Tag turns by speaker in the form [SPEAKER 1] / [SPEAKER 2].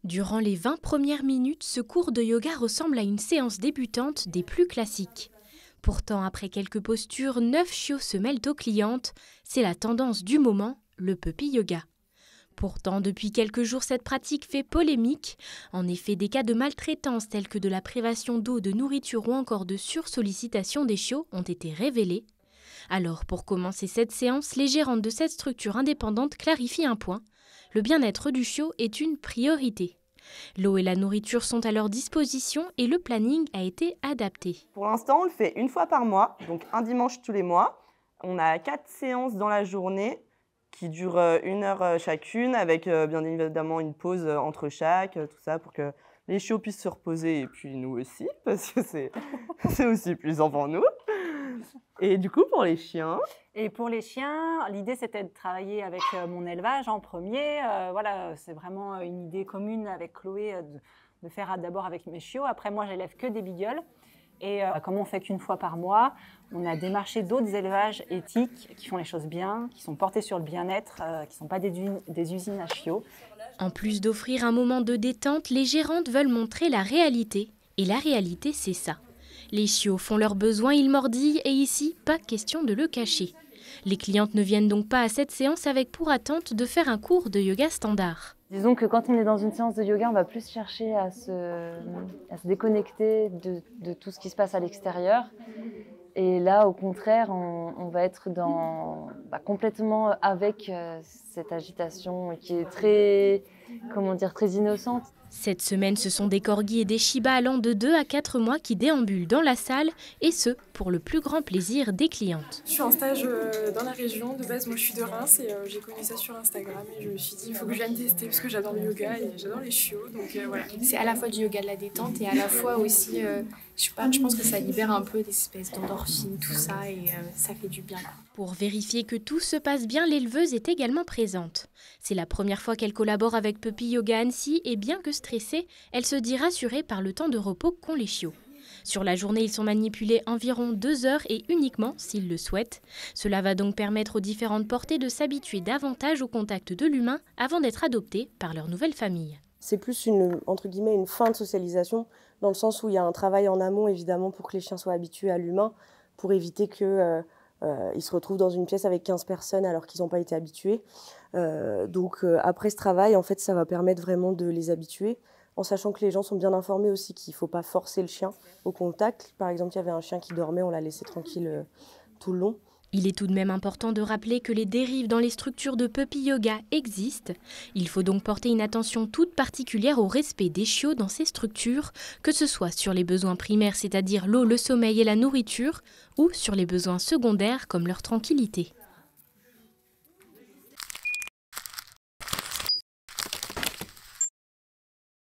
[SPEAKER 1] Durant les 20 premières minutes, ce cours de yoga ressemble à une séance débutante des plus classiques. Pourtant, après quelques postures, 9 chiots se mêlent aux clientes. C'est la tendance du moment, le puppy yoga. Pourtant, depuis quelques jours, cette pratique fait polémique. En effet, des cas de maltraitance tels que de la privation d'eau, de nourriture ou encore de sursollicitation des chiots ont été révélés. Alors, pour commencer cette séance, les gérantes de cette structure indépendante clarifient un point. Le bien-être du chiot est une priorité. L'eau et la nourriture sont à leur disposition et le planning a été adapté.
[SPEAKER 2] Pour l'instant, on le fait une fois par mois, donc un dimanche tous les mois. On a 4 séances dans la journée qui durent 1 heure chacune, avec bien évidemment une pause entre chaque, tout ça pour que les chiots puissent se reposer et puis nous aussi, parce que c'est aussi plaisant pour nous. Et du coup, pour les chiens...
[SPEAKER 3] Et pour les chiens, l'idée c'était de travailler avec mon élevage en premier. Voilà, c'est vraiment une idée commune avec Chloé de faire d'abord avec mes chiots. Après, moi, j'élève que des beagles. Et comme on fait qu'une fois par mois, on a démarché d'autres élevages éthiques qui font les choses bien, qui sont portés sur le bien-être, qui ne sont pas des usines à chiots.
[SPEAKER 1] En plus d'offrir un moment de détente, les gérantes veulent montrer la réalité. Et la réalité, c'est ça. Les chiots font leurs besoins, ils mordillent et ici, pas question de le cacher. Les clientes ne viennent donc pas à cette séance avec pour attente de faire un cours de yoga standard.
[SPEAKER 4] Disons que quand on est dans une séance de yoga, on va plus chercher à se déconnecter de tout ce qui se passe à l'extérieur. Et là, au contraire, on va être complètement avec cette agitation qui est très innocente.
[SPEAKER 1] Cette semaine, ce sont des corgis et des shibas allant de 2 à 4 mois qui déambulent dans la salle, et ce, pour le plus grand plaisir des clientes.
[SPEAKER 5] Je suis en stage dans la région, de base moi je suis de Reims et j'ai connu ça sur Instagram et je me suis dit il faut que je vienne tester parce que j'adore le yoga et j'adore les chiots, donc voilà.
[SPEAKER 6] C'est à la fois du yoga de la détente et à la fois aussi, je pense que ça libère un peu des espèces d'endorphines, tout ça, et ça fait du bien.
[SPEAKER 1] Pour vérifier que tout se passe bien, l'éleveuse est également présente. C'est la première fois qu'elle collabore avec Puppy Yoga Annecy et bien que stressée, elle se dit rassurée par le temps de repos qu'ont les chiots. Sur la journée, ils sont manipulés environ 2 heures et uniquement s'ils le souhaitent. Cela va donc permettre aux différentes portées de s'habituer davantage au contact de l'humain avant d'être adoptés par leur nouvelle famille.
[SPEAKER 7] C'est plus entre guillemets, une fin de socialisation, dans le sens où il y a un travail en amont, évidemment, pour que les chiens soient habitués à l'humain, pour éviter qu'ils se retrouvent dans une pièce avec 15 personnes alors qu'ils n'ont pas été habitués. Donc après ce travail, en fait, ça va permettre vraiment de les habituer, en sachant que les gens sont bien informés aussi qu'il ne faut pas forcer le chien au contact. Par exemple, il y avait un chien qui dormait, on l'a laissé tranquille tout le long.
[SPEAKER 1] Il est tout de même important de rappeler que les dérives dans les structures de puppy yoga existent. Il faut donc porter une attention toute particulière au respect des chiots dans ces structures, que ce soit sur les besoins primaires, c'est-à-dire l'eau, le sommeil et la nourriture, ou sur les besoins secondaires comme leur tranquillité.